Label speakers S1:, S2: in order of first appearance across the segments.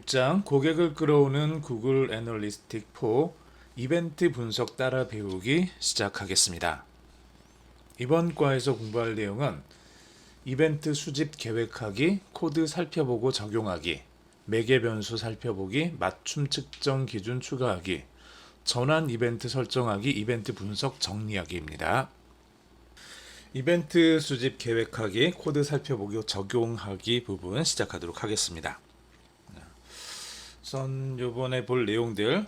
S1: 6장 고객을 끌어오는 구글 애널리스틱 4 이벤트 분석 따라 배우기 시작하겠습니다. 이번 과에서 공부할 내용은 이벤트 수집 계획하기, 코드 살펴보고 적용하기, 매개 변수 살펴보기, 맞춤 측정 기준 추가하기, 전환 이벤트 설정하기, 이벤트 분석 정리하기입니다. 이벤트 수집 계획하기, 코드 살펴보기, 적용하기 부분 시작하도록 하겠습니다. 우선 요번에 볼 내용들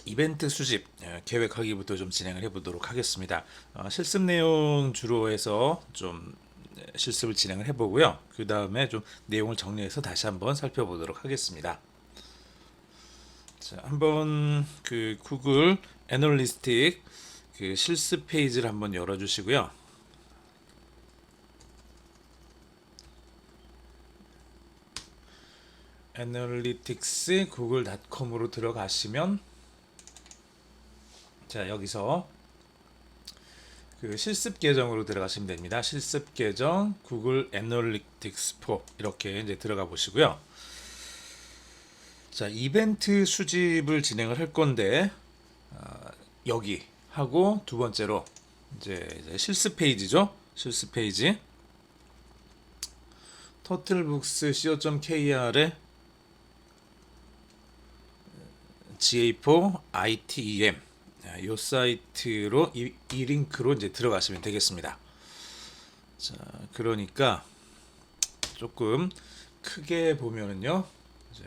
S1: 이벤트 수집 계획하기부터 좀 진행을 해보도록 하겠습니다. 실습 내용 주로 해서 좀 실습을 진행을 해보고요. 그 다음에 좀 내용을 정리해서 다시 한번 살펴보도록 하겠습니다. 자, 한번 그 구글 애널리스틱 그 실습 페이지를 한번 열어주시고요. 애널리틱스 구글.com으로 들어가시면 자 여기서 그 실습 계정으로 들어가시면 됩니다. 실습 계정 구글 애널리틱스 4 이렇게 이제 들어가 보시고요. 자 이벤트 수집을 진행을 할 건데 여기 하고 두 번째로 이제 실습 페이지죠. 실습 페이지 turtlebooks co.kr에 GA4 ITEM 이 사이트로 이 링크로 이제 들어가시면 되겠습니다. 자, 그러니까 조금 크게 보면은요, 이제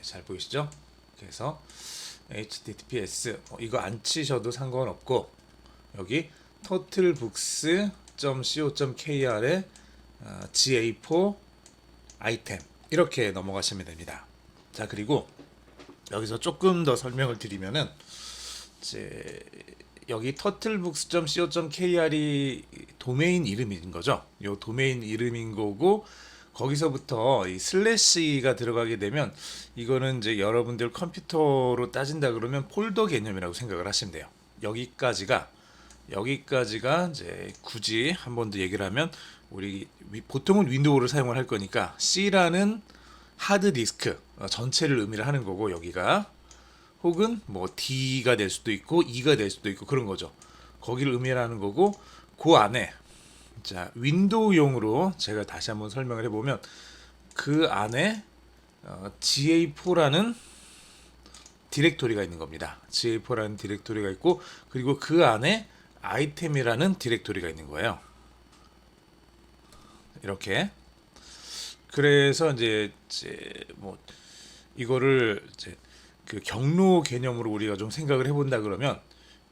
S1: 잘 보이시죠? 그래서 https 이거 안 치셔도 상관없고 여기 turtlebooks.co.kr에 GA4 아이템 이렇게 넘어가시면 됩니다. 자 그리고 여기서 조금 더 설명을 드리면은 이제 여기 turtlebooks.co.kr이 도메인 이름인 거죠. 요 도메인 이름인 거고 거기서부터 이 슬래시가 들어가게 되면 이거는 이제 여러분들 컴퓨터로 따진다 그러면 폴더 개념이라고 생각을 하시면 돼요. 여기까지가 이제 굳이 한 번 더 얘기를 하면 우리 보통은 윈도우를 사용을 할 거니까 C라는 하드 디스크 전체를 의미를 하는 거고 여기가 혹은 뭐 D가 될 수도 있고 E가 될 수도 있고 그런 거죠. 거기를 의미하는 거고 그 안에 자 윈도우용으로 제가 다시 한번 설명을 해보면 그 안에 GA4라는 디렉토리가 있는 겁니다. GA4라는 디렉토리가 있고 그리고 그 안에 아이템이라는 디렉토리가 있는 거예요. 이렇게 그래서 이제 뭐 이거를 이제 그 경로 개념으로 우리가 좀 생각을 해본다 그러면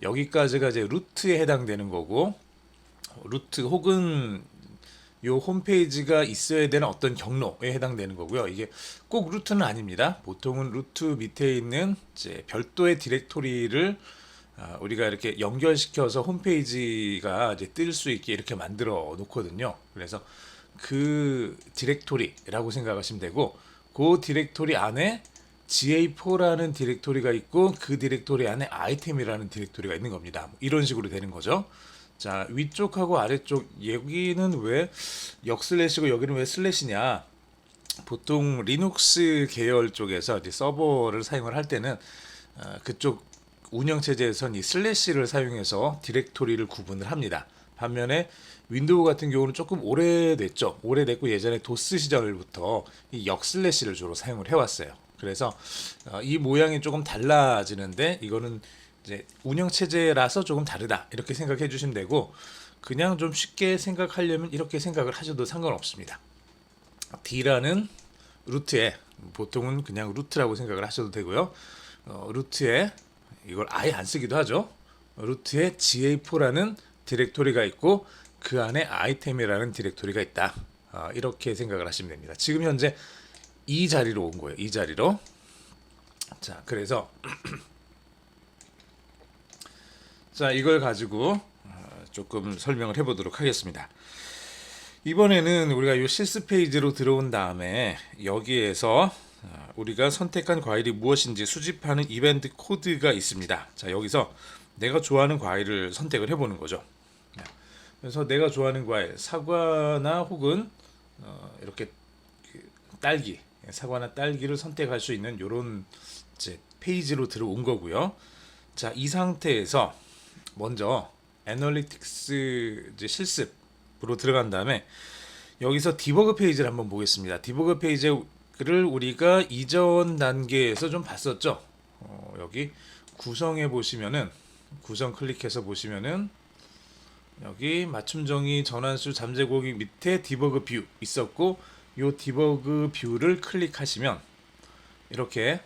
S1: 여기까지가 이제 루트에 해당되는 거고 루트 혹은 요 홈페이지가 있어야 되는 어떤 경로에 해당되는 거고요. 이게 꼭 루트는 아닙니다. 보통은 루트 밑에 있는 이제 별도의 디렉토리를 우리가 이렇게 연결시켜서 홈페이지가 이제 뜰 수 있게 이렇게 만들어 놓거든요. 그래서 그 디렉토리라고 생각하시면 되고 그 디렉토리 안에 GA4라는 디렉토리가 있고 그 디렉토리 안에 아이템이라는 디렉토리가 있는 겁니다. 이런 식으로 되는 거죠. 자 위쪽하고 아래쪽 여기는 왜 역슬래시고 여기는 왜 슬래시냐 보통 리눅스 계열 쪽에서 이제 서버를 사용을 할 때는 그쪽 운영체제에선 이 슬래시를 사용해서 디렉토리를 구분을 합니다. 반면에 윈도우 같은 경우는 조금 오래됐죠. 오래됐고 예전에 도스 시절부터 이 역슬래시를 주로 사용을 해왔어요. 그래서 이 모양이 조금 달라지는데 이거는 이제 운영체제라서 조금 다르다 이렇게 생각해 주시면 되고 그냥 좀 쉽게 생각하려면 이렇게 생각을 하셔도 상관없습니다. D라는 루트에 보통은 그냥 루트라고 생각을 하셔도 되고요. 루트에 이걸 아예 안 쓰기도 하죠. 루트에 GA4라는 디렉토리가 있고 그 안에 아이템이라는 디렉토리가 있다. 이렇게 생각을 하시면 됩니다. 지금 현재 이 자리로 온 거예요. 이 자리로. 자, 그래서 자, 이걸 가지고 조금 설명을 해보도록 하겠습니다. 이번에는 우리가 이 실습 페이지로 들어온 다음에 여기에서 우리가 선택한 과일이 무엇인지 수집하는 이벤트 코드가 있습니다. 자, 여기서 내가 좋아하는 과일을 선택을 해보는 거죠. 그래서 내가 좋아하는 과일, 사과나 혹은 이렇게 딸기 사과나 딸기를 선택할 수 있는 이런 이제 페이지로 들어온 거고요. 자, 이 상태에서 먼저 애널리틱스 이제 실습으로 들어간 다음에 여기서 디버그 페이지를 한번 보겠습니다. 디버그 페이지를 우리가 이전 단계에서 좀 봤었죠. 여기 구성해 보시면은 구성 클릭해서 보시면은 여기 맞춤 정의 전환수 잠재고객 밑에 디버그 뷰 있었고, 요 디버그 뷰를 클릭하시면 이렇게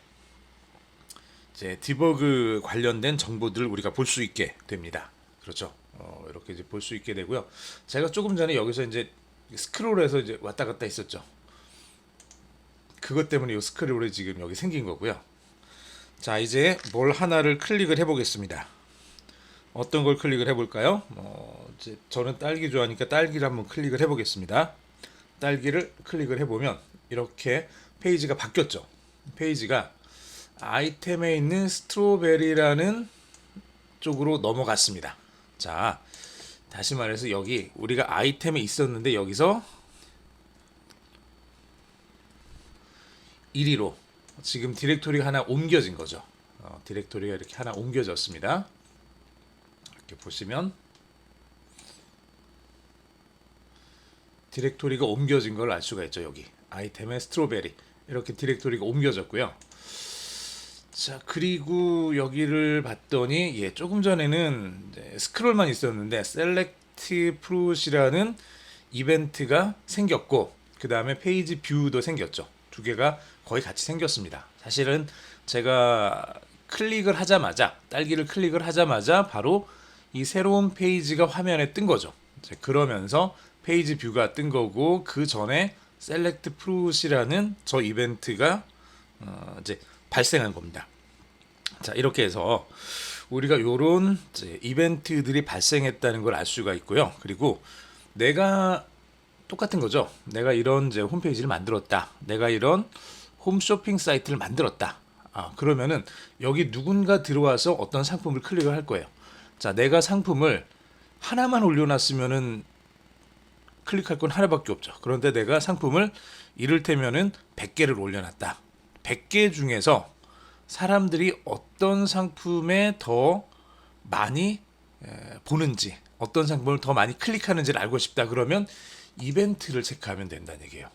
S1: 이제 디버그 관련된 정보들을 우리가 볼 수 있게 됩니다. 그렇죠. 이렇게 이제 볼 수 있게 되고요. 제가 조금 전에 여기서 이제 스크롤해서 이제 왔다 갔다 했었죠. 그것 때문에 이 스크롤이 지금 여기 생긴 거고요. 자, 이제 뭘 하나를 클릭을 해보겠습니다. 어떤 걸 클릭을 해볼까요? 이제 저는 딸기 좋아하니까 딸기를 한번 클릭을 해보겠습니다. 딸기를 클릭을 해보면 이렇게 페이지가 바뀌었죠. 페이지가 아이템에 있는 스트로베리라는 쪽으로 넘어갔습니다. 자, 다시 말해서 여기 우리가 아이템에 있었는데 여기서 1위로 지금 디렉토리가 하나 옮겨진 거죠. 디렉토리가 이렇게 하나 옮겨졌습니다. 이렇게 보시면 디렉토리가 옮겨진 걸 알 수가 있죠. 여기 아이템의 스트로베리 이렇게 디렉토리가 옮겨졌고요. 자, 그리고 여기를 봤더니 조금 전에는 스크롤만 있었는데 셀렉트 프루시라는 이벤트가 생겼고, 그 다음에 페이지 뷰도 생겼죠. 두 개가 거의 같이 생겼습니다. 사실은 제가 클릭을 하자마자 딸기를 클릭을 하자마자 바로 이 새로운 페이지가 화면에 뜬 거죠. 그러면서 페이지 뷰가 뜬 거고, 그 전에 셀렉트 프루시라는 저 이벤트가 이제 발생한 겁니다. 자, 이렇게 해서 우리가 요런 이벤트들이 발생했다는 걸 알 수가 있고요. 그리고 내가 똑같은 거죠. 내가 이런 이제 홈페이지를 만들었다. 내가 이런 홈쇼핑 사이트를 만들었다. 그러면은 여기 누군가 들어와서 어떤 상품을 클릭을 할 거예요. 자, 내가 상품을 하나만 올려놨으면은 클릭할 건 하나밖에 없죠. 그런데 내가 상품을 이를테면은 100개를 올려놨다. 100개 중에서 사람들이 어떤 상품에 더 많이 보는지, 어떤 상품을 더 많이 클릭하는지를 알고 싶다. 그러면 이벤트를 체크하면 된다는 얘기예요.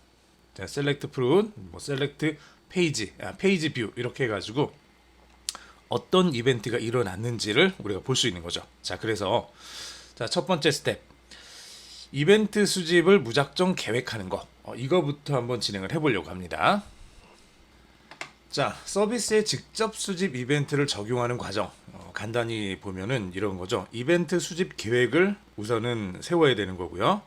S1: 자, 셀렉트 프룬, 셀렉트 페이지, 페이지 뷰 이렇게 해가지고 어떤 이벤트가 일어났는지를 우리가 볼 수 있는 거죠. 자, 그래서 첫 번째 스텝, 이벤트 수집을 무작정 계획하는 거, 이거부터 한번 진행을 해보려고 합니다. 자, 서비스에 직접 수집 이벤트를 적용하는 과정, 간단히 보면은 이런 거죠. 이벤트 수집 계획을 우선은 세워야 되는 거고요.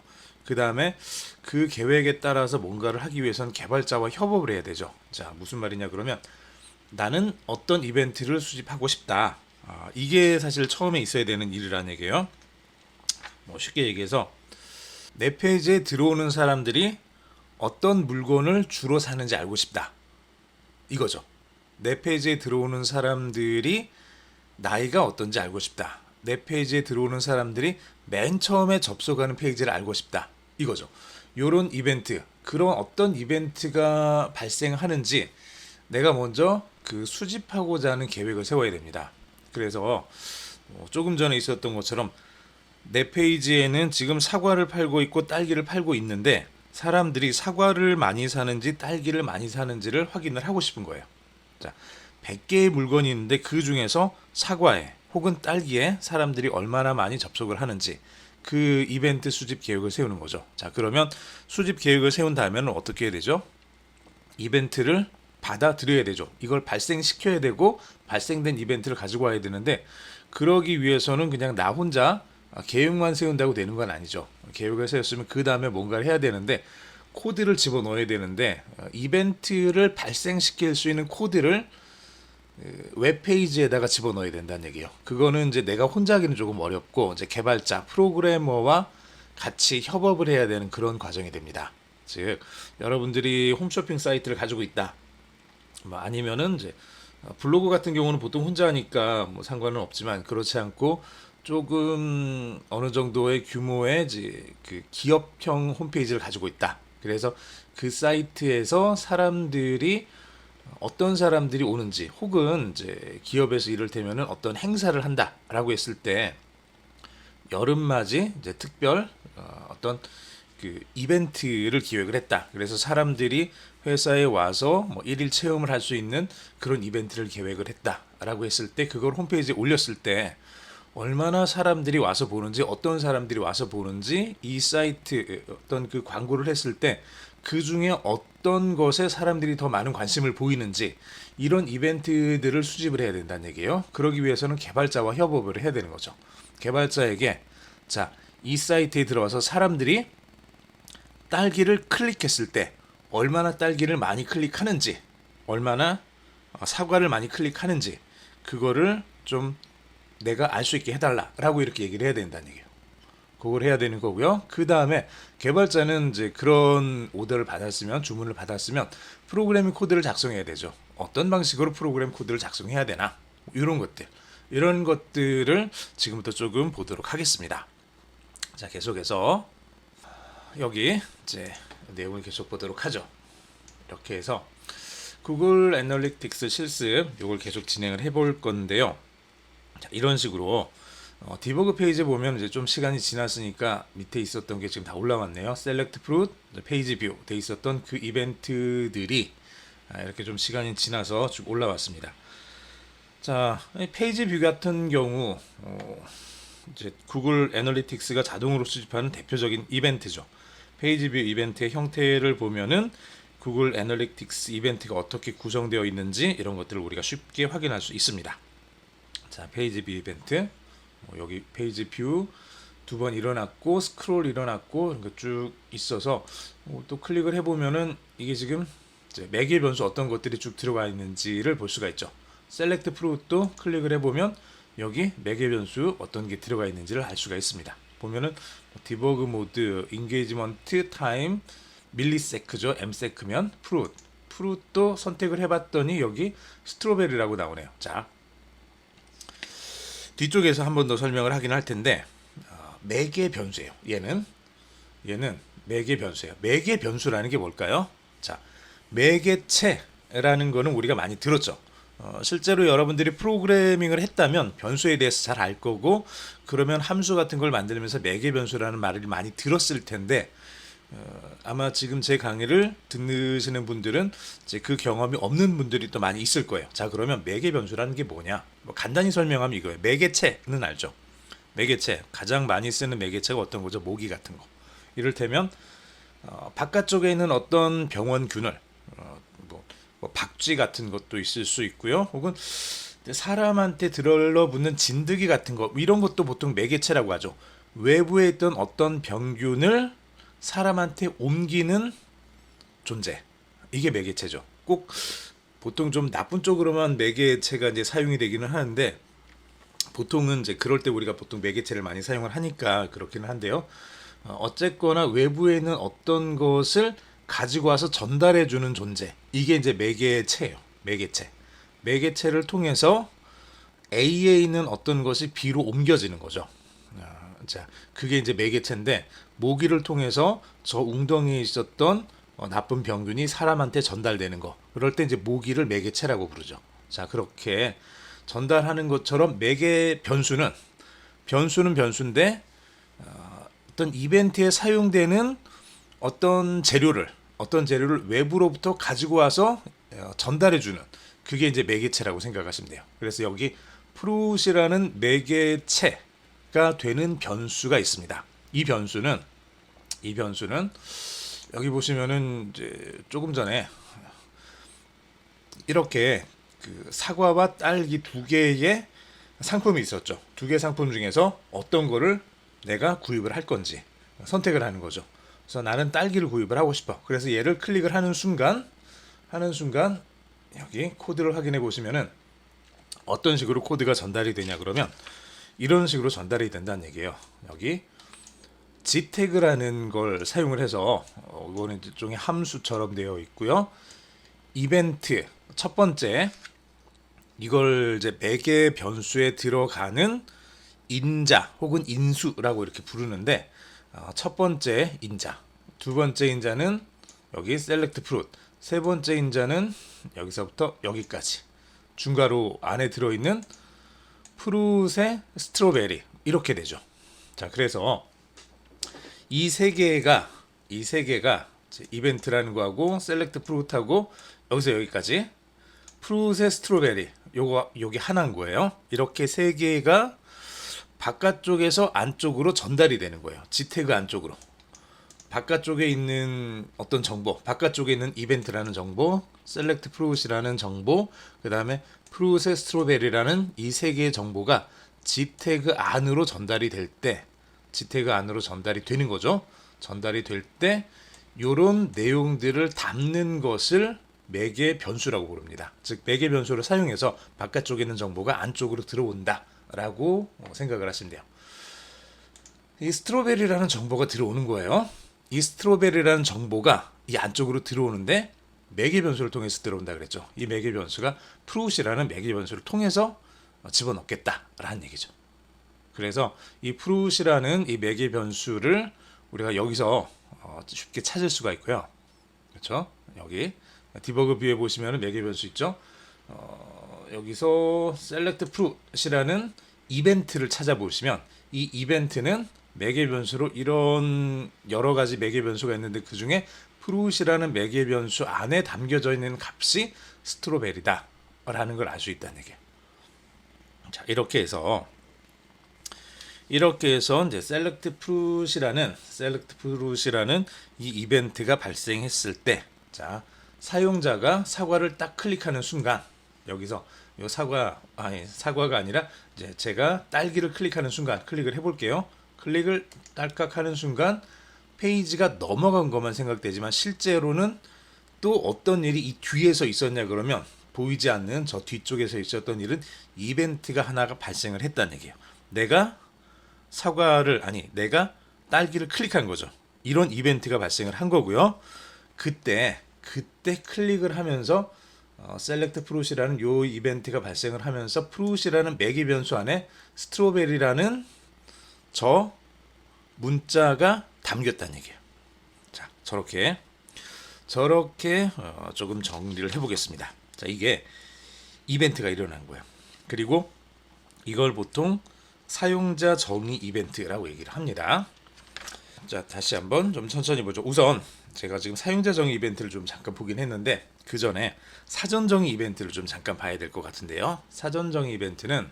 S1: 그 다음에 그 계획에 따라서 뭔가를 하기 위해서는 개발자와 협업을 해야 되죠. 자, 무슨 말이냐 그러면 나는 어떤 이벤트를 수집하고 싶다. 이게 사실 처음에 있어야 되는 일이라는 얘기예요. 쉽게 얘기해서 내 페이지에 들어오는 사람들이 어떤 물건을 주로 사는지 알고 싶다. 이거죠. 내 페이지에 들어오는 사람들이 나이가 어떤지 알고 싶다. 내 페이지에 들어오는 사람들이 맨 처음에 접속하는 페이지를 알고 싶다. 이거죠. 요런 이벤트, 그런 어떤 이벤트가 발생하는지 내가 먼저 그 수집하고자 하는 계획을 세워야 됩니다. 그래서 조금 전에 있었던 것처럼 내 페이지에는 지금 사과를 팔고 있고 딸기를 팔고 있는데 사람들이 사과를 많이 사는지 딸기를 많이 사는지를 확인을 하고 싶은 거예요. 자, 100개의 물건이 있는데 그 중에서 사과에 혹은 딸기에 사람들이 얼마나 많이 접속을 하는지 그 이벤트 수집 계획을 세우는 거죠. 자, 그러면 수집 계획을 세운 다음에는 어떻게 해야 되죠? 이벤트를 받아들여야 되죠. 이걸 발생시켜야 되고 발생된 이벤트를 가지고 와야 되는데, 그러기 위해서는 그냥 나 혼자 계획만 세운다고 되는 건 아니죠. 계획을 세웠으면 그 다음에 뭔가를 해야 되는데 코드를 집어넣어야 되는데, 이벤트를 발생시킬 수 있는 코드를 웹페이지에다가 집어넣어야 된다는 얘기예요. 그거는 이제 내가 혼자 하기는 조금 어렵고 이제 개발자, 프로그래머와 같이 협업을 해야 되는 그런 과정이 됩니다. 즉, 여러분들이 홈쇼핑 사이트를 가지고 있다. 아니면은 이제 블로그 같은 경우는 보통 혼자 하니까 상관은 없지만, 그렇지 않고 조금 어느 정도의 규모의 그 기업형 홈페이지를 가지고 있다. 그래서 그 사이트에서 어떤 사람들이 오는지, 혹은 이제 기업에서 이를테면은 어떤 행사를 한다라고 했을 때 여름맞이 이제 특별 어떤 그 이벤트를 기획을 했다. 그래서 사람들이 회사에 와서 뭐 일일 체험을 할 수 있는 그런 이벤트를 계획을 했다라고 했을 때, 그걸 홈페이지에 올렸을 때 얼마나 사람들이 와서 보는지, 어떤 사람들이 와서 보는지, 이 사이트 어떤 그 광고를 했을 때 그 중에 어떤 것에 사람들이 더 많은 관심을 보이는지, 이런 이벤트들을 수집을 해야 된다는 얘기예요. 그러기 위해서는 개발자와 협업을 해야 되는 거죠. 개발자에게, 자, 이 사이트에 들어와서 사람들이 딸기를 클릭했을 때 얼마나 딸기를 많이 클릭하는지, 얼마나 사과를 많이 클릭하는지, 그거를 좀 내가 알 수 있게 해달라라고 이렇게 얘기를 해야 된다는 얘기예요. 그걸 해야 되는 거고요. 그 다음에 개발자는 이제 그런 오더를 받았으면, 주문을 받았으면 프로그래밍 코드를 작성해야 되죠. 어떤 방식으로 프로그램 코드를 작성해야 되나, 이런 것들을 지금부터 조금 보도록 하겠습니다. 자, 계속해서 여기 이제 내용을 계속 보도록 하죠. 이렇게 해서 구글 애널리틱스 실습 요걸 계속 진행을 해볼 건데요. 자, 이런 식으로 디버그 페이지에 보면 이제 좀 시간이 지났으니까 밑에 있었던 게 지금 다 올라왔네요. 셀렉트 프루트, 페이지 뷰 돼 있었던 그 이벤트들이 이렇게 좀 시간이 지나서 쭉 올라왔습니다. 자, 페이지 뷰 같은 경우 이제 구글 애널리틱스가 자동으로 수집하는 대표적인 이벤트죠. 페이지 뷰 이벤트의 형태를 보면은 구글 애널리틱스 이벤트가 어떻게 구성되어 있는지 이런 것들을 우리가 쉽게 확인할 수 있습니다. 자, 페이지 뷰 이벤트, 여기 페이지 뷰 두 번 일어났고, 스크롤 일어났고, 이런 거 쭉 있어서 또 클릭을 해보면은 이게 지금 이제 매개 변수 어떤 것들이 쭉 들어가 있는지를 볼 수가 있죠. 셀렉트 프루트도 클릭을 해보면 여기 매개 변수 어떤 게 들어가 있는지를 알 수가 있습니다. 보면은 디버그 모드, 인게이지먼트 타임, 밀리세크죠. m세크면 프루트도 선택을 해봤더니 여기 스트로베리라고 나오네요. 자, 뒤쪽에서 한 번 더 설명을 하긴 할 텐데, 매개 변수예요. 얘는 매개 변수예요. 매개 변수라는 게 뭘까요? 자, 매개체라는 거는 우리가 많이 들었죠. 실제로 여러분들이 프로그래밍을 했다면 변수에 대해서 잘 알 거고, 그러면 함수 같은 걸 만들면서 매개 변수라는 말을 많이 들었을 텐데, 아마 지금 제 강의를 듣는 분들은 이제 그 경험이 없는 분들이 또 많이 있을 거예요. 자, 그러면 매개 변수라는 게 뭐냐? 간단히 설명하면 이거예요. 매개체는 알죠? 매개체, 가장 많이 쓰는 매개체가 어떤 거죠? 모기 같은 거. 이를테면 바깥쪽에 있는 어떤 병원균을 뭐 박쥐 같은 것도 있을 수 있고요. 혹은 사람한테 들러붙는 진드기 같은 거, 이런 것도 보통 매개체라고 하죠. 외부에 있던 어떤 병균을 사람한테 옮기는 존재, 이게 매개체죠. 꼭 보통 좀 나쁜 쪽으로만 매개체가 이제 사용이 되기는 하는데, 보통은 이제 그럴 때 우리가 보통 매개체를 많이 사용을 하니까 그렇기는 한데요. 어쨌거나 외부에 있는 어떤 것을 가지고 와서 전달해 주는 존재, 이게 이제 매개체예요. 매개체를 통해서 A에 있는 어떤 것이 B로 옮겨지는 거죠. 자, 그게 이제 매개체인데, 모기를 통해서 저 웅덩이에 있었던 나쁜 병균이 사람한테 전달되는 거, 그럴 때 이제 모기를 매개체라고 부르죠. 자, 그렇게 전달하는 것처럼 매개 변수는 변수인데, 어떤 이벤트에 사용되는 어떤 재료를 외부로부터 가지고 와서 전달해주는, 그게 이제 매개체라고 생각하시면 돼요. 그래서 여기 프루시라는 매개체가 되는 변수가 있습니다. 이 변수는 여기 보시면은 이제 조금 전에 이렇게 그 사과와 딸기 두 개의 상품이 있었죠. 두 개의 상품 중에서 어떤 거를 내가 구입을 할 건지 선택을 하는 거죠. 그래서 나는 딸기를 구입을 하고 싶어. 그래서 얘를 클릭을 하는 순간 여기 코드를 확인해 보시면은 어떤 식으로 코드가 전달이 되냐, 그러면 이런 식으로 전달이 된다는 얘기예요. 여기 gtag라는 걸 사용을 해서, 이거는 일종의 함수처럼 되어 있고요. 이벤트 첫 번째, 이걸 이제 매개 변수에 들어가는 인자 혹은 인수라고 이렇게 부르는데, 첫 번째 인자, 두 번째 인자는 여기 셀렉트 프루트. 세 번째 인자는 여기서부터 여기까지. 중괄호 안에 들어있는 프루트의 스트로베리 이렇게 되죠. 자, 그래서 이 세 개가 이벤트라는 거하고 셀렉트 프루트하고 여기서 여기까지 프루트의 스트로베리 요게 하나인 거예요. 이렇게 세 개가 바깥쪽에서 안쪽으로 전달이 되는 거예요. 지태그 안쪽으로. 바깥쪽에 있는 어떤 정보, 바깥쪽에 있는 이벤트라는 정보, 셀렉트 프루트이라는 정보, 그 다음에 프루트의 스트로베리라는 이 세 개의 정보가 지태그 안으로 전달이 될 때, 지태그 안으로 전달이 되는 거죠. 전달이 될 때 이런 내용들을 담는 것을 매개 변수라고 부릅니다. 즉 매개 변수를 사용해서 바깥쪽에 있는 정보가 안쪽으로 들어온다라고 생각을 하시면 돼요. 이 스트로베리라는 정보가 들어오는 거예요. 이 스트로베리라는 정보가 이 안쪽으로 들어오는데 매개 변수를 통해서 들어온다 그랬죠. 이 매개 변수가 프루트이라는 매개 변수를 통해서 집어넣겠다라는 얘기죠. 그래서 이 프루트이라는 이 매개 변수를 우리가 여기서 쉽게 찾을 수가 있고요. 그렇죠? 여기 디버그 뷰에 보시면 매개 변수 있죠. 여기서 select fruit이라는 이벤트를 찾아보시면 이 이벤트는 매개 변수로 이런 여러 가지 매개 변수가 있는데 그 중에 fruit이라는 매개 변수 안에 담겨져 있는 값이 스트로베리다 라는 걸 알 수 있다는 얘기예요. 자, 이렇게 해서 이제 select fruit이라는 이 이벤트가 발생했을 때, 자, 사용자가 사과를 딱 클릭하는 순간, 여기서 요 사과가 아니라 이제 제가 딸기를 클릭하는 순간 클릭을 해볼게요. 클릭을 딸깍 하는 순간 페이지가 넘어간 것만 생각되지만 실제로는 또 어떤 일이 이 뒤에서 있었냐 그러면 보이지 않는 저 뒤쪽에서 있었던 일은 이벤트가 하나가 발생을 했다는 얘기예요. 내가 딸기를 클릭한 거죠. 이런 이벤트가 발생을 한 거고요. 그때 클릭을 하면서 select fruit이라는 요 이벤트가 발생을 하면서 fruit이라는 매개 변수 안에 스트로베리라는 저 문자가 담겼다는 얘기예요. 자, 저렇게 조금 정리를 해보겠습니다. 자, 이게 이벤트가 일어난 거예요. 그리고 이걸 보통 사용자 정의 이벤트라고 얘기를 합니다. 자, 다시 한번 좀 천천히 보죠. 우선 제가 지금 사용자 정의 이벤트를 좀 잠깐 보긴 했는데 그 전에 사전 정의 이벤트를 좀 잠깐 봐야 될 것 같은데요. 사전 정의 이벤트는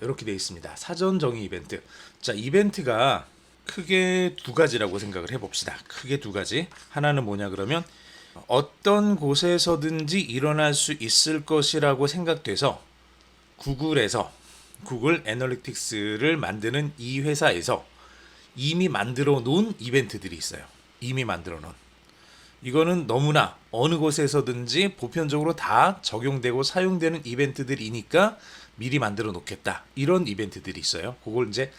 S1: 이렇게 되어 있습니다. 사전 정의 이벤트. 자, 이벤트가 크게 두 가지라고 생각을 해봅시다. 크게 두 가지. 하나는 뭐냐 그러면 어떤 곳에서든지 일어날 수 있을 것이라고 생각돼서 구글 애널리틱스를 만드는 이 회사에서 이미 만들어 놓은 이벤트들이 있어요. 이미 만들어 놓은. 이거는 너무나 어느 곳에서든지 보편적으로 다 적용되고 사용되는 이벤트들이니까 미리 만들어 놓겠다. 이런 이벤트들이 있어요. 그걸 이제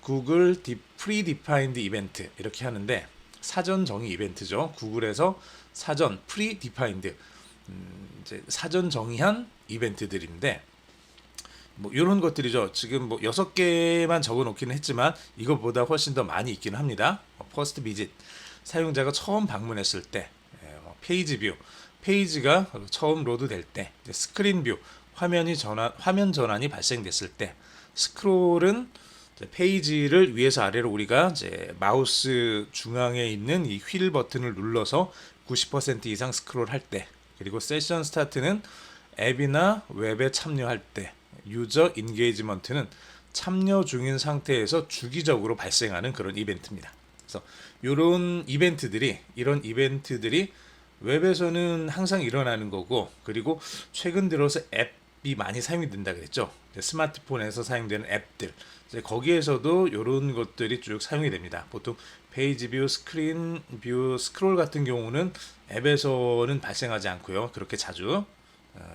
S1: 구글 프리디파인드 이벤트 이렇게 하는데 사전 정의 이벤트죠. 구글에서 사전 프리디파인드 이제 사전 정의한 이벤트들인데 뭐 이런 것들이죠. 지금 뭐 6개만 적어 놓기는 했지만 이것보다 훨씬 더 많이 있기는 합니다. 퍼스트 비짓 사용자가 처음 방문했을 때, 페이지 뷰 페이지가 처음 로드 될 때, 스크린 뷰 화면 전환이 발생됐을 때, 스크롤은 페이지를 위에서 아래로 우리가 이제 마우스 중앙에 있는 이 휠 버튼을 눌러서 90% 이상 스크롤 할 때, 그리고 세션 스타트는 앱이나 웹에 참여할 때, 유저 인게이지먼트는 참여 중인 상태에서 주기적으로 발생하는 그런 이벤트입니다. 그래서 이런 이벤트들이 웹에서는 항상 일어나는 거고, 그리고 최근 들어서 앱이 많이 사용이 된다 그랬죠. 스마트폰에서 사용되는 앱들, 거기에서도 이런 것들이 쭉 사용이 됩니다. 보통 페이지 뷰, 스크린 뷰, 스크롤 같은 경우는 앱에서는 발생하지 않고요. 그렇게 자주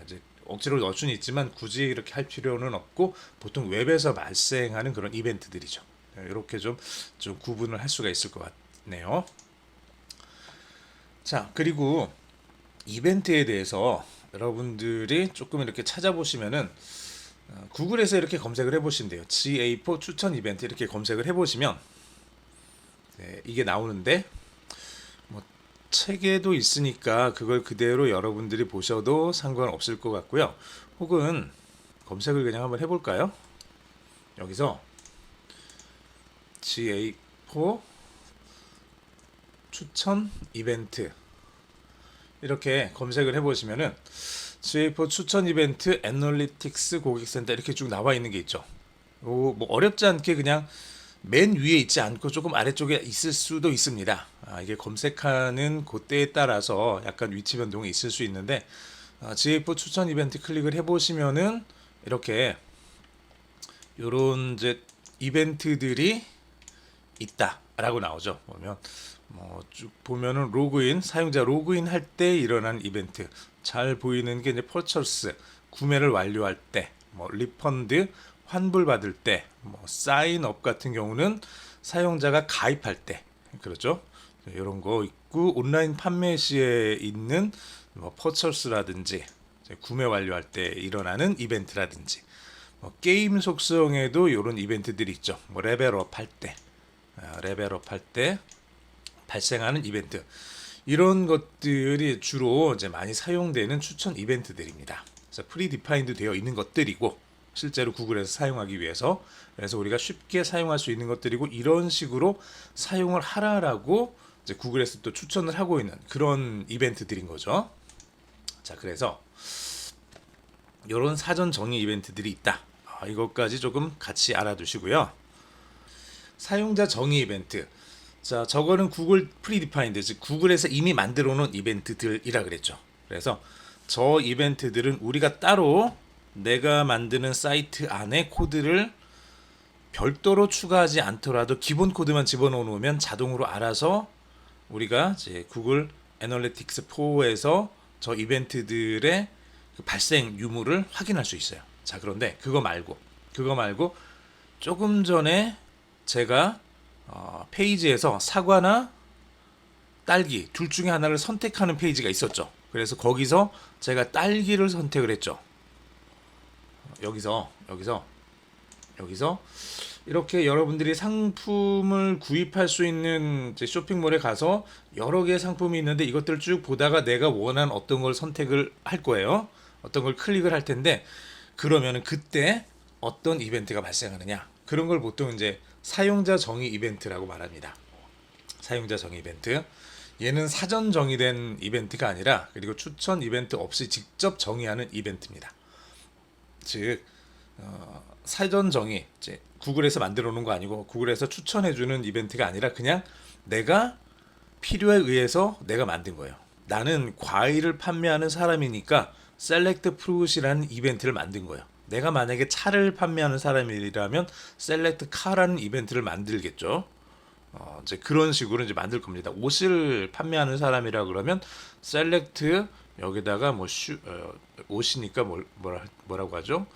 S1: 이제 억지로 넣을 수는 있지만 굳이 이렇게 할 필요는 없고 보통 웹에서 발생하는 그런 이벤트들이죠. 이렇게 좀 구분을 할 수가 있을 것 같네요. 자, 그리고 이벤트에 대해서 여러분들이 조금 이렇게 찾아보시면은 구글에서 이렇게 검색을 해보시면 돼요. GA4 추천 이벤트 이렇게 검색을 해보시면 이게 나오는데 뭐 책에도 있으니까 그걸 그대로 여러분들이 보셔도 상관없을 것 같고요. 혹은 검색을 그냥 한번 해볼까요? 여기서 GA4 추천 이벤트 이렇게 검색을 해보시면은 GA4 추천 이벤트 애널리틱스 고객센터 이렇게 쭉 나와 있는 게 있죠. 뭐 어렵지 않게 그냥 맨 위에 있지 않고 조금 아래쪽에 있을 수도 있습니다. 이게 검색하는 그때에 따라서 약간 위치 변동이 있을 수 있는데 GA4 추천 이벤트 클릭을 해보시면은 이렇게 요런 이제 이벤트들이 있다라고 나오죠. 보면 쭉 보면은 로그인 사용자 로그인 할 때 일어난 이벤트 잘 보이는 게 이제 퍼처스 구매를 완료할 때, 리펀드 환불 받을 때, 사인업 같은 경우는 사용자가 가입할 때 그렇죠. 이런 거 있고 온라인 판매 시에 있는 퍼처스라든지 구매 완료할 때 일어나는 이벤트라든지 게임 속성에도 이런 이벤트들이 있죠. 레벨업 할 때 발생하는 이벤트 이런 것들이 주로 이제 많이 사용되는 추천 이벤트들입니다. 그래서 프리디파인드 되어 있는 것들이고 실제로 구글에서 사용하기 위해서 그래서 우리가 쉽게 사용할 수 있는 것들이고 이런 식으로 사용을 하라라고 이제 구글에서 또 추천을 하고 있는 그런 이벤트들인 거죠. 자, 그래서 이런 사전 정의 이벤트들이 있다. 이것까지 조금 같이 알아두시고요. 사용자 정의 이벤트. 자, 저거는 구글 프리디파인드, 즉 구글에서 이미 만들어 놓은 이벤트들이라 그랬죠. 그래서 저 이벤트들은 우리가 따로 내가 만드는 사이트 안에 코드를 별도로 추가하지 않더라도 기본 코드만 집어넣어 놓으면 자동으로 알아서 우리가 이제 구글 애널리틱스 4에서 저 이벤트들의 그 발생 유무를 확인할 수 있어요. 자, 그런데 그거 말고 조금 전에 제가 페이지에서 사과나 딸기 둘 중에 하나를 선택하는 페이지가 있었죠. 그래서 거기서 제가 딸기를 선택을 했죠. 여기서 이렇게 여러분들이 상품을 구입할 수 있는 이제 쇼핑몰에 가서 여러 개의 상품이 있는데 이것들을 쭉 보다가 내가 원하는 어떤 걸 선택을 할 거예요. 어떤 걸 클릭을 할 텐데 그러면은 그때 어떤 이벤트가 발생하느냐? 그런 걸 보통 이제 사용자 정의 이벤트라고 말합니다. 사용자 정의 이벤트. 얘는 사전 정의된 이벤트가 아니라 그리고 추천 이벤트 없이 직접 정의하는 이벤트입니다. 즉 사전 정의 이제 구글에서 만들어 놓은 거 아니고 구글에서 추천해 주는 이벤트가 아니라 그냥 내가 필요에 의해서 내가 만든 거예요. 나는 과일을 판매하는 사람이니까 셀렉트 프루트이라는 이벤트를 만든 거예요. 내가 만약에 차를 판매하는 사람이라면 셀렉트 카라는 이벤트를 만들겠죠. 이제 그런 식으로 이제 만들 겁니다. 옷을 판매하는 사람이라 그러면 셀렉트 여기다가 옷이니까 뭐라고 하죠?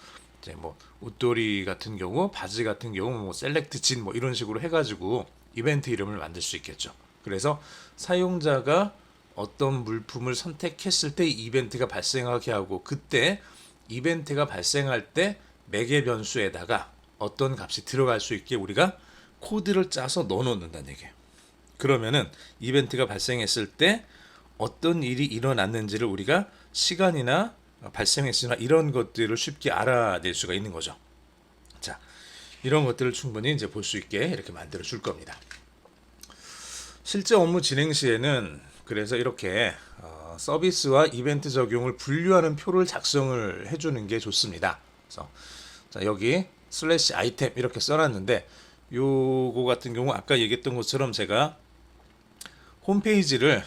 S1: 이제 옷도리 같은 경우, 바지 같은 경우 셀렉트 진 이런 식으로 해가지고 이벤트 이름을 만들 수 있겠죠. 그래서 사용자가 어떤 물품을 선택했을 때 이벤트가 발생하게 하고 그때 이벤트가 발생할 때 매개 변수에다가 어떤 값이 들어갈 수 있게 우리가 코드를 짜서 넣어놓는다는 얘기예요. 그러면은 이벤트가 발생했을 때 어떤 일이 일어났는지를 우리가 시간이나 발생했으나 이런 것들을 쉽게 알아낼 수가 있는 거죠. 자, 이런 것들을 충분히 이제 볼 수 있게 이렇게 만들어 줄 겁니다. 실제 업무 진행 시에는 그래서 이렇게 서비스와 이벤트 적용을 분류하는 표를 작성을 해주는 게 좋습니다. 그래서 자, 여기 슬래시 아이템 이렇게 써놨는데 요거 같은 경우 아까 얘기했던 것처럼 제가 홈페이지를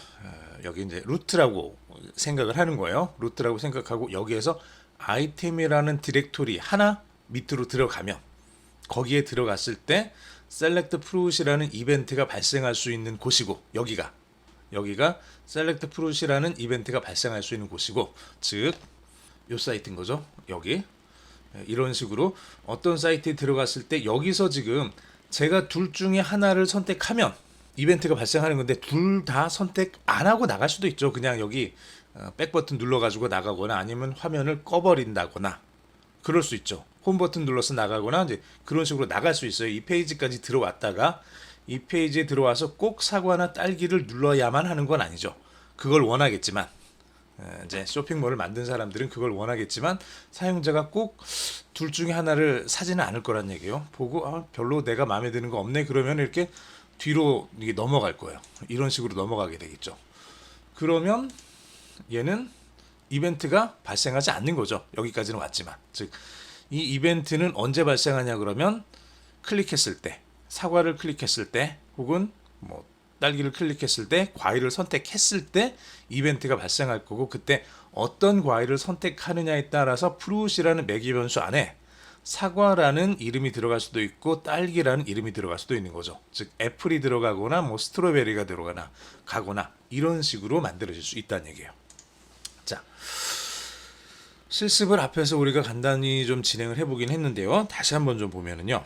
S1: 여기 이제 루트라고 생각을 하는 거예요. 루트라고 생각하고 여기에서 아이템이라는 디렉토리 하나 밑으로 들어가면 거기에 들어갔을 때 셀렉트 프루트이라는 이벤트가 발생할 수 있는 곳이고 여기가 셀렉트 프루트이라는 이벤트가 발생할 수 있는 곳이고 즉 요 사이트인 거죠. 여기 이런 식으로 어떤 사이트에 들어갔을 때 여기서 지금 제가 둘 중에 하나를 선택하면 이벤트가 발생하는 건데 둘 다 선택 안 하고 나갈 수도 있죠. 그냥 여기 백 버튼 눌러가지고 나가거나 아니면 화면을 꺼버린다거나 그럴 수 있죠. 홈 버튼 눌러서 나가거나 이제 그런 식으로 나갈 수 있어요. 이 페이지까지 들어왔다가 이 페이지에 들어와서 꼭 사과나 딸기를 눌러야만 하는 건 아니죠. 그걸 원하겠지만 이제 쇼핑몰을 만든 사람들은 그걸 원하겠지만 사용자가 꼭 둘 중에 하나를 사지는 않을 거란 얘기예요. 보고 별로 내가 마음에 드는 거 없네 그러면 이렇게 뒤로 이게 넘어갈 거예요. 이런 식으로 넘어가게 되겠죠. 그러면 얘는 이벤트가 발생하지 않는 거죠. 여기까지는 왔지만 즉 이 이벤트는 언제 발생하냐 그러면 클릭했을 때 사과를 클릭했을 때 혹은 뭐 딸기를 클릭했을 때 과일을 선택했을 때 이벤트가 발생할 거고 그때 어떤 과일을 선택하느냐에 따라서 프루시라는 매개 변수 안에 사과라는 이름이 들어갈 수도 있고 딸기라는 이름이 들어갈 수도 있는 거죠. 즉 애플이 들어가거나 뭐 스트로베리가 들어가나 가거나 이런 식으로 만들어질 수 있다는 얘기예요. 자, 실습을 앞에서 우리가 간단히 좀 진행을 해보긴 했는데요. 다시 한번 좀 보면은요.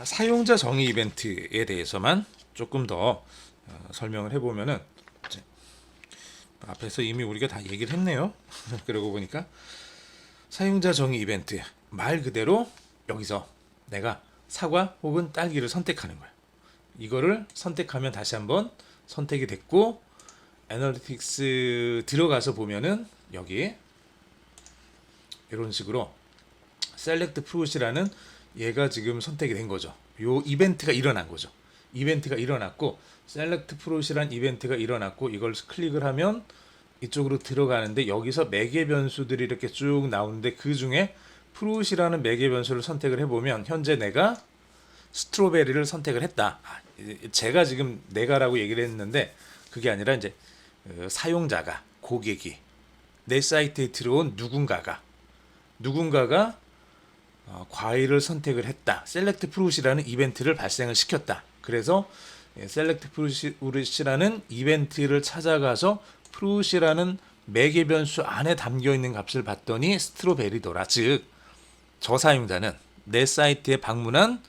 S1: 사용자 정의 이벤트에 대해서만 조금 더 설명을 해보면은 앞에서 이미 우리가 다 얘기를 했네요. 그러고 보니까 사용자 정의 이벤트 말 그대로 여기서 내가 사과 혹은 딸기를 선택하는 거야. 이거를 선택하면 다시 한번 선택이 됐고 애널리틱스 들어가서 보면은 여기 이런 식으로 셀렉트 프루시라는 얘가 지금 선택이 된 거죠. 요 이벤트가 일어난 거죠. 이벤트가 일어났고 셀렉트 프루시란 이벤트가 일어났고 이걸 클릭을 하면 이쪽으로 들어가는데 여기서 매개 변수들이 이렇게 쭉 나오는데 그 중에 프루시라는 매개 변수를 선택을 해보면 현재 내가 스트로베리를 선택을 했다. 제가 지금 내가라고 얘기를 했는데 그게 아니라 이제 사용자가 고객이 내 사이트에 들어온 누군가가 과일을 선택을 했다. 셀렉트 프루시라는 이벤트를 발생을 시켰다. 그래서 셀렉트 프루시라는 이벤트를 찾아가서 프루시라는 매개 변수 안에 담겨 있는 값을 봤더니 스트로베리더라. 즉, 저 사용자는 내 사이트에 방문한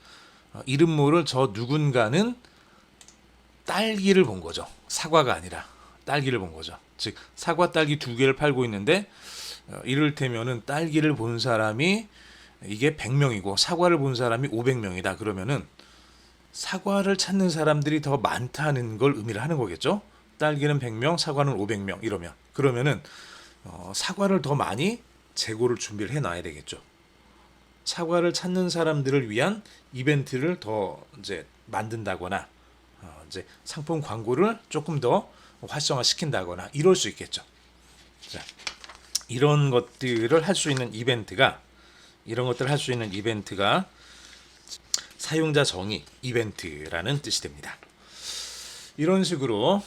S1: 이름 모를 저 누군가는 딸기를 본 거죠. 사과가 아니라 딸기를 본 거죠. 즉, 사과 딸기 두 개를 팔고 있는데 이를테면은 딸기를 본 사람이 이게 100명이고 사과를 본 사람이 500명이다. 그러면은 사과를 찾는 사람들이 더 많다는 걸 의미를 하는 거겠죠. 딸기는 100명, 사과는 500명 그러면은 사과를 더 많이 재고를 준비를 해놔야 되겠죠. 사과를 찾는 사람들을 위한 이벤트를 더 이제 만든다거나 이제 상품 광고를 조금 더 활성화시킨다거나 이럴 수 있겠죠. 자, 이런 것들을 할 수 있는 이벤트가 사용자 정의 이벤트라는 뜻이 됩니다. 이런 식으로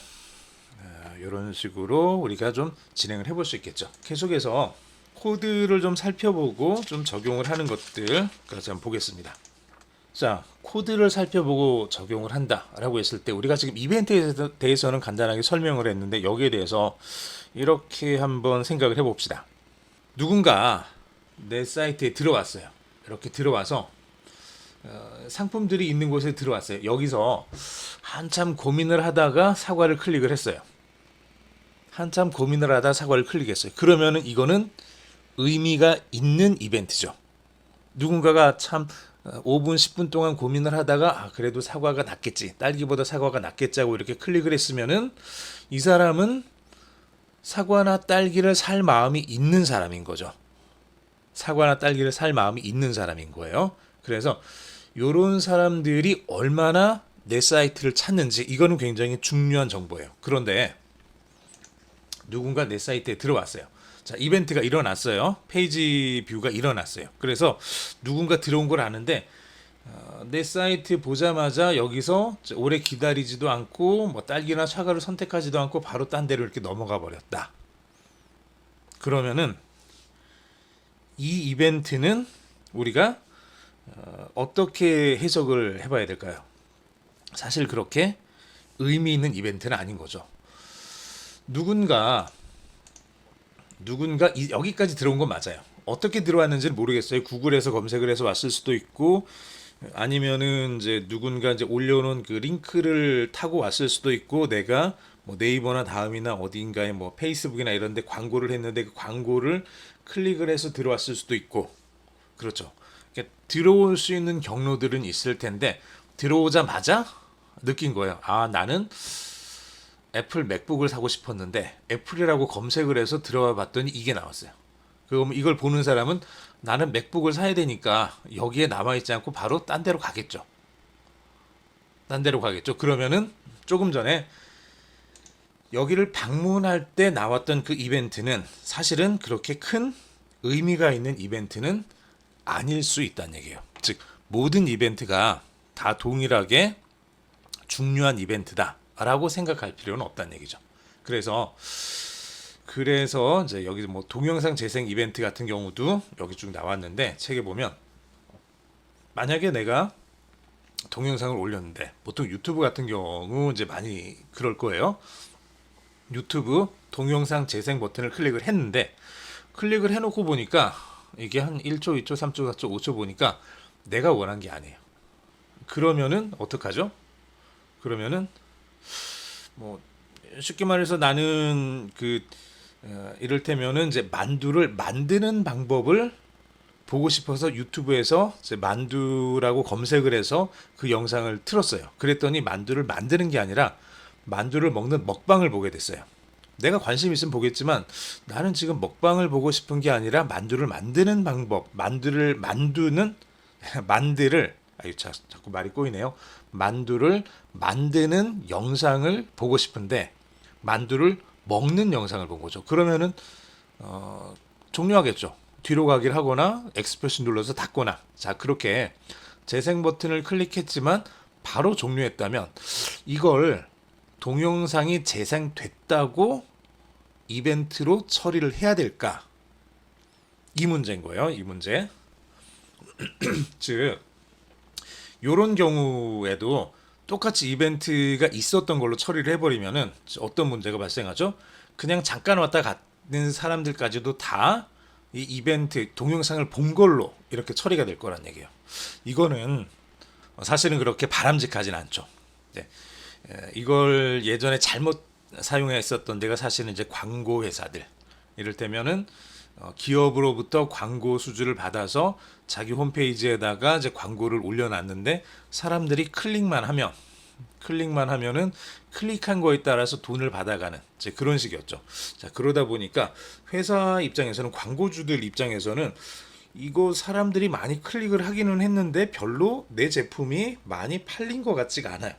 S1: 우리가 좀 진행을 해볼 수 있겠죠. 계속해서 코드를 좀 살펴보고 좀 적용을 하는 것들까지 한번 보겠습니다. 자, 코드를 살펴보고 적용을 한다라고 했을 때 우리가 지금 이벤트에 대해서는 간단하게 설명을 했는데 여기에 대해서 이렇게 한번 생각을 해봅시다. 누군가 내 사이트에 들어왔어요. 이렇게 들어와서 상품들이 있는 곳에 들어왔어요. 여기서 한참 고민을 하다가 사과를 클릭을 했어요. 그러면은 이거는 의미가 있는 이벤트죠. 누군가가 참 5분, 10분 동안 고민을 하다가 그래도 사과가 낫겠지. 딸기보다 사과가 낫겠지 하고 이렇게 클릭을 했으면은 이 사람은 사과나 딸기를 살 마음이 있는 사람인 거죠. 사과나 딸기를 살 마음이 있는 사람인 거예요. 그래서 이런 사람들이 얼마나 내 사이트를 찾는지 이거는 굉장히 중요한 정보예요. 그런데 누군가 내 사이트에 들어왔어요. 자, 이벤트가 일어났어요. 페이지 뷰가 일어났어요. 그래서 누군가 들어온 걸 아는데 내 사이트 보자마자 여기서 오래 기다리지도 않고 뭐 딸기나 사과를 선택하지도 않고 바로 딴 데로 이렇게 넘어가 버렸다. 그러면은 이 이벤트는 우리가 어떻게 해석을 해봐야 될까요? 사실 그렇게 의미 있는 이벤트는 아닌 거죠. 누군가 여기까지 들어온 건 맞아요. 어떻게 들어왔는지는 모르겠어요. 구글에서 검색을 해서 왔을 수도 있고 아니면은 이제 누군가 이제 올려놓은 그 링크를 타고 왔을 수도 있고 내가 뭐 네이버나 다음이나 어딘가에 뭐 페이스북이나 이런 데 광고를 했는데 그 광고를 클릭을 해서 들어왔을 수도 있고 그렇죠. 그러니까 들어올 수 있는 경로들은 있을 텐데 들어오자마자 느낀 거예요. 아, 나는 애플 맥북을 사고 싶었는데 애플이라고 검색을 해서 들어와 봤더니 이게 나왔어요. 그럼 이걸 보는 사람은 나는 맥북을 사야 되니까 여기에 남아있지 않고 바로 딴 데로 가겠죠. 딴 데로 가겠죠. 그러면은 조금 전에 여기를 방문할 때 나왔던 그 이벤트는 사실은 그렇게 큰 의미가 있는 이벤트는 아닐 수 있다는 얘기예요. 즉 모든 이벤트가 다 동일하게 중요한 이벤트다라고 생각할 필요는 없다는 얘기죠. 그래서 이제 여기 뭐 동영상 재생 이벤트 같은 경우도 여기 쭉 나왔는데 책에 보면 만약에 내가 동영상을 올렸는데 보통 유튜브 같은 경우 이제 많이 그럴 거예요. 유튜브 동영상 재생 버튼을 클릭을 했는데 클릭을 해놓고 보니까 이게 한 1초, 2초, 3초, 4초, 5초 보니까 내가 원한 게 아니에요. 그러면은 어떡하죠? 그러면은 뭐 쉽게 말해서 나는 이를테면은 이제 만두를 만드는 방법을 보고 싶어서 유튜브에서 이제 만두라고 검색을 해서 그 영상을 틀었어요. 그랬더니 만두를 만드는 게 아니라 만두를 먹는 먹방을 보게 됐어요. 내가 관심 있으면 보겠지만 나는 지금 먹방을 보고 싶은 게 아니라 만두를 만드는 방법, 만두를 자꾸 말이 꼬이네요. 만두를 만드는 영상을 보고 싶은데 만두를 먹는 영상을 본 거죠. 그러면은 종료하겠죠. 뒤로 가기를 하거나 엑스프레스 눌러서 닫거나. 자, 그렇게 재생 버튼을 클릭했지만 바로 종료했다면 이걸 동영상이 재생됐다고 이벤트로 처리를 해야 될까? 이 문제인 거예요. 이 문제. 즉 요런 경우에도 똑같이 이벤트가 있었던 걸로 처리를 해버리면은 어떤 문제가 발생하죠? 그냥 잠깐 왔다 가는 사람들까지도 다 이 이벤트 동영상을 본 걸로 이렇게 처리가 될 거란 얘기예요. 이거는 사실은 그렇게 바람직하진 않죠. 네. 이걸 예전에 잘못 사용했었던 데가 사실은 이제 광고 회사들, 이를테면은 기업으로부터 광고 수주를 받아서 자기 홈페이지에다가 이제 광고를 올려놨는데 사람들이 클릭만 하면은 클릭한 거에 따라서 돈을 받아가는 이제 그런 식이었죠. 자, 그러다 보니까 회사 입장에서는, 광고주들 입장에서는 이거 사람들이 많이 클릭을 하기는 했는데 별로 내 제품이 많이 팔린 것 같지가 않아요.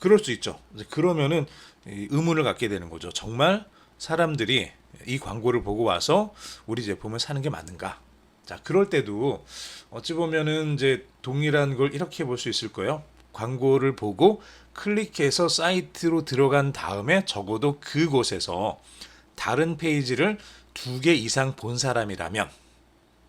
S1: 그럴 수 있죠. 이제 그러면은 의문을 갖게 되는 거죠. 정말 사람들이 이 광고를 보고 와서 우리 제품을 사는 게 맞는가? 자, 그럴 때도 어찌 보면은 이제 동일한 걸 이렇게 볼 수 있을 거예요. 광고를 보고 클릭해서 사이트로 들어간 다음에 적어도 그곳에서 다른 페이지를 2개 이상 본 사람이라면,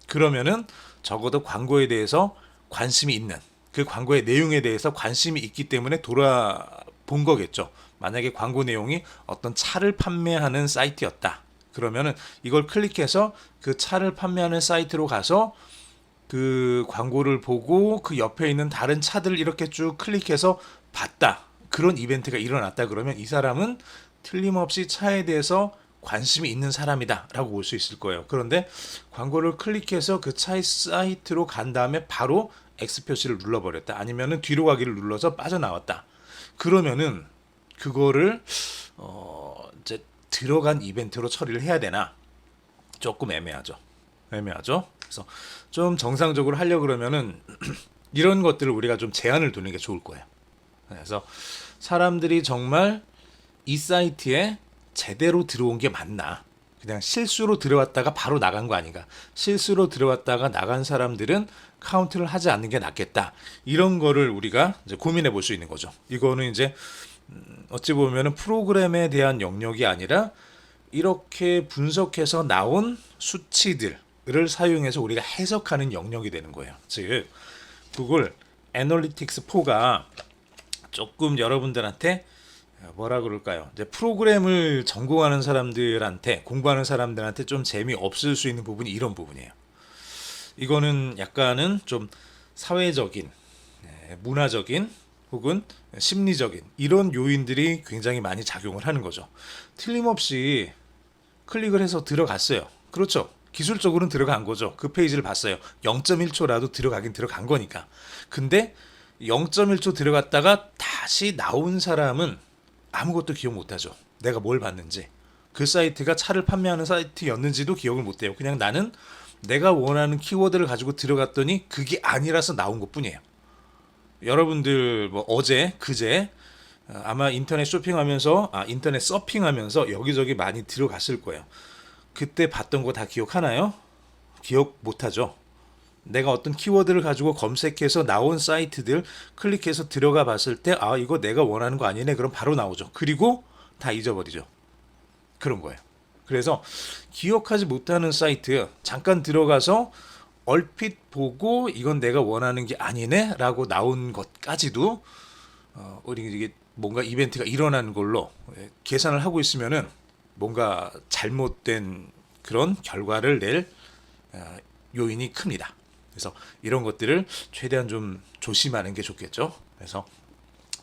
S1: 그러면은 적어도 광고에 대해서 관심이 있는, 그 광고의 내용에 대해서 관심이 있기 때문에 돌아본 거겠죠. 만약에 광고 내용이 어떤 차를 판매하는 사이트였다. 그러면은 이걸 클릭해서 그 차를 판매하는 사이트로 가서 그 광고를 보고 그 옆에 있는 다른 차들을 이렇게 쭉 클릭해서 봤다. 그런 이벤트가 일어났다. 그러면 이 사람은 틀림없이 차에 대해서 관심이 있는 사람이다 라고 볼 수 있을 거예요. 그런데 광고를 클릭해서 그 차의 사이트로 간 다음에 바로 X 표시를 눌러버렸다. 아니면은 뒤로 가기를 눌러서 빠져나왔다. 그러면은 그거를 이제 들어간 이벤트로 처리를 해야 되나? 조금 애매하죠. 그래서 좀 정상적으로 하려고 그러면은 이런 것들을 우리가 좀 제한을 두는 게 좋을 거예요. 그래서 사람들이 정말 이 사이트에 제대로 들어온 게 맞나? 그냥 실수로 들어왔다가 바로 나간 거 아닌가? 실수로 들어왔다가 나간 사람들은 카운트를 하지 않는 게 낫겠다. 이런 거를 우리가 이제 고민해 볼 수 있는 거죠. 이거는 이제 어찌 보면은 프로그램에 대한 영역이 아니라 이렇게 분석해서 나온 수치들을 사용해서 우리가 해석하는 영역이 되는 거예요. 즉 구글 애널리틱스 4가 조금 여러분들한테 뭐라 그럴까요? 이제 프로그램을 전공하는 사람들한테, 공부하는 사람들한테 좀 재미없을 수 있는 부분이 이런 부분이에요. 이거는 약간은 좀 사회적인, 문화적인 혹은 심리적인 이런 요인들이 굉장히 많이 작용을 하는 거죠. 틀림없이 클릭을 해서 들어갔어요. 그렇죠. 기술적으로는 들어간 거죠. 그 페이지를 봤어요. 0.1초라도 들어가긴 들어간 거니까. 근데 0.1초 들어갔다가 다시 나온 사람은 아무것도 기억 못하죠. 내가 뭘 봤는지. 그 사이트가 차를 판매하는 사이트였는지도 기억을 못해요. 그냥 나는 내가 원하는 키워드를 가지고 들어갔더니 그게 아니라서 나온 것뿐이에요. 여러분들 뭐 어제 그제 아마 인터넷 쇼핑하면서 인터넷 서핑하면서 여기저기 많이 들어갔을 거예요. 그때 봤던 거 다 기억하나요? 기억 못하죠. 내가 어떤 키워드를 가지고 검색해서 나온 사이트들 클릭해서 들어가 봤을 때 이거 내가 원하는 거 아니네, 그럼 바로 나오죠. 그리고 다 잊어버리죠. 그런 거예요. 그래서 기억하지 못하는 사이트 잠깐 들어가서 얼핏 보고 이건 내가 원하는 게 아니네 라고 나온 것까지도 우리 이게 뭔가 이벤트가 일어나는 걸로 계산을 하고 있으면은 뭔가 잘못된 그런 결과를 낼 요인이 큽니다. 그래서 이런 것들을 최대한 좀 조심하는 게 좋겠죠. 그래서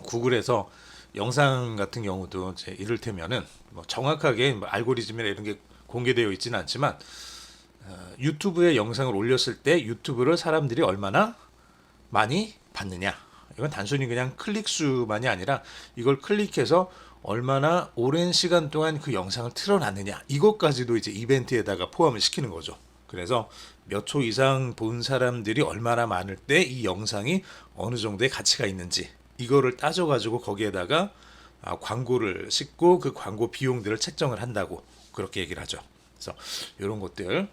S1: 구글에서 영상 같은 경우도 이를테면은 뭐 정확하게 뭐 알고리즘이나 이런 게 공개되어 있지는 않지만 유튜브에 영상을 올렸을 때 유튜브를 사람들이 얼마나 많이 봤느냐, 이건 단순히 그냥 클릭 수만이 아니라 이걸 클릭해서 얼마나 오랜 시간 동안 그 영상을 틀어놨느냐, 이것까지도 이제 이벤트에다가 포함을 시키는 거죠. 그래서 몇 초 이상 본 사람들이 얼마나 많을 때 이 영상이 어느 정도의 가치가 있는지 이거를 따져가지고 거기에다가 광고를 싣고 그 광고 비용들을 책정을 한다고 그렇게 얘기를 하죠. 그래서 이런 것들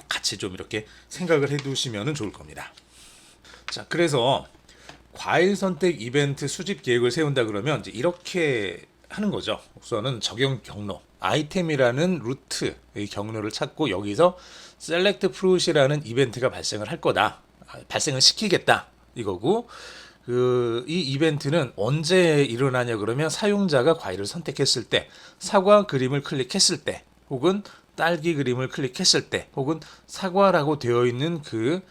S1: 같이 좀 이렇게 생각을 해두시면 좋을 겁니다. 자, 그래서 과일 선택 이벤트 수집 계획을 세운다 그러면 이제 이렇게 하는 거죠. 우선은 적용 경로, 아이템이라는 루트의 경로를 찾고 여기서 셀렉트 프루트이라는 이벤트가 발생을 할 거다, 발생을 시키겠다 이거고, 이 이벤트는 언제 일어나냐 그러면 사용자가 과일을 선택했을 때, 사과 그림을 클릭했을 때, 혹은 딸기 그림을 클릭했을 때, 혹은 사과라고 되어 있는 그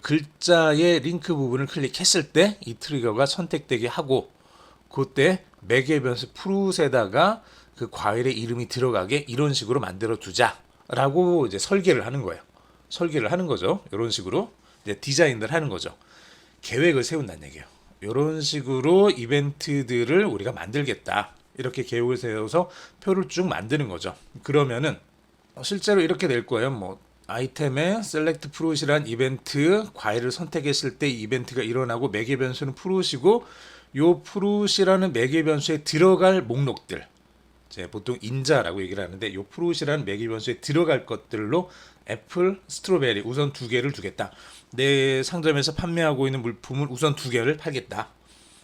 S1: 글자의 링크 부분을 클릭했을 때 이 트리거가 선택되게 하고, 그때 매개 변수 프루트에다가 그 과일의 이름이 들어가게 이런 식으로 만들어 두자라고 이제 설계를 하는 거예요. 설계를 하는 거죠. 이런 식으로 이제 디자인을 하는 거죠. 계획을 세운다는 얘기예요. 이런 식으로 이벤트들을 우리가 만들겠다, 이렇게 계획을 세워서 표를 쭉 만드는 거죠. 그러면은 실제로 이렇게 될 거예요. 뭐 아이템에 셀렉트 프루트이란 이벤트, 과일을 선택했을 때 이벤트가 일어나고 매개 변수는 프루트이고, 요 프루트이라는 매개 변수에 들어갈 목록들, 이제 보통 인자라고 얘기를 하는데, 요 프루트이라는 매개 변수에 들어갈 것들로 애플, 스트로베리 우선 두 개를 두겠다. 내 상점에서 판매하고 있는 물품은 우선 두 개를 팔겠다.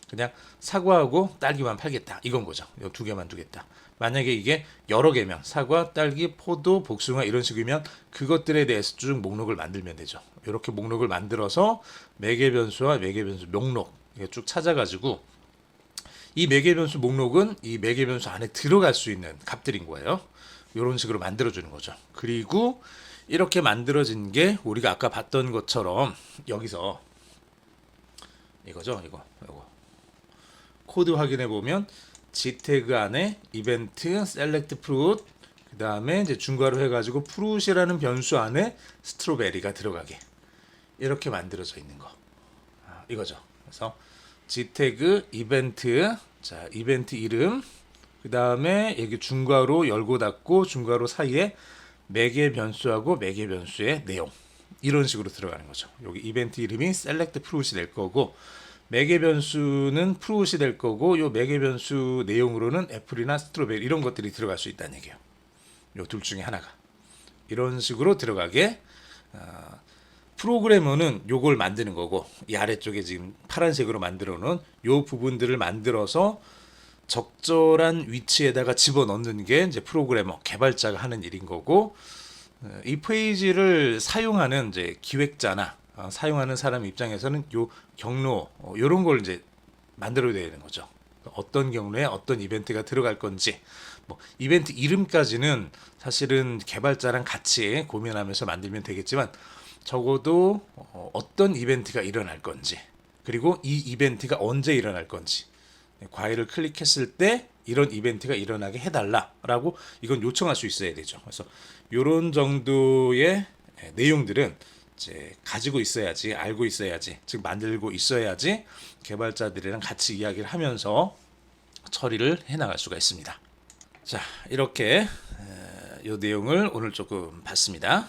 S1: 그냥 사과하고 딸기만 팔겠다, 이건 거죠. 이 두 개만 두겠다. 만약에 이게 여러 개면 사과, 딸기, 포도, 복숭아 이런 식이면 그것들에 대해서 쭉 목록을 만들면 되죠. 이렇게 목록을 만들어서 매개 변수와 매개 변수 목록 쭉 찾아가지고, 이 매개 변수 목록은 이 매개 변수 안에 들어갈 수 있는 값들인 거예요. 이런 식으로 만들어주는 거죠. 그리고 이렇게 만들어진 게 우리가 아까 봤던 것처럼 여기서 이거죠. 이거 코드 확인해 보면 G 태그 안에 이벤트 셀렉트 프루트, 그 다음에 이제 중괄호 해가지고 프루트이라는 변수 안에 스트로베리가 들어가게 이렇게 만들어져 있는 거, 이거죠. 그래서 G 태그 이벤트, 자 이벤트 이름, 그 다음에 여기 중괄호 열고 닫고 중괄호 사이에 매개 변수하고 매개 변수의 내용, 이런 식으로 들어가는 거죠. 여기 이벤트 이름이 셀렉트 프루트이 될 거고, 매개 변수는 프루트이 될 거고, 요 매개 변수 내용으로는 애플이나 스트로베리 이런 것들이 들어갈 수 있다는 얘기예요. 요 둘 중에 하나가 이런 식으로 들어가게 프로그래머는 요걸 만드는 거고, 이 아래쪽에 지금 파란색으로 만들어 놓은 요 부분들을 만들어서 적절한 위치에다가 집어넣는 게 이제 프로그래머 개발자가 하는 일인 거고, 이 페이지를 사용하는 이제 기획자나 사용하는 사람 입장에서는 요 경로 요런 걸 이제 만들어야 되는 거죠. 어떤 경로에 어떤 이벤트가 들어갈 건지, 뭐 이벤트 이름까지는 사실은 개발자랑 같이 고민하면서 만들면 되겠지만, 적어도 어떤 이벤트가 일어날 건지, 그리고 이 이벤트가 언제 일어날 건지, 과일을 클릭했을 때 이런 이벤트가 일어나게 해달라라고 이건 요청할 수 있어야 되죠. 그래서 이런 정도의 내용들은 이제 가지고 있어야지, 알고 있어야지, 즉 만들고 있어야지 개발자들이랑 같이 이야기를 하면서 처리를 해 나갈 수가 있습니다. 자, 이렇게 이 내용을 오늘 조금 봤습니다.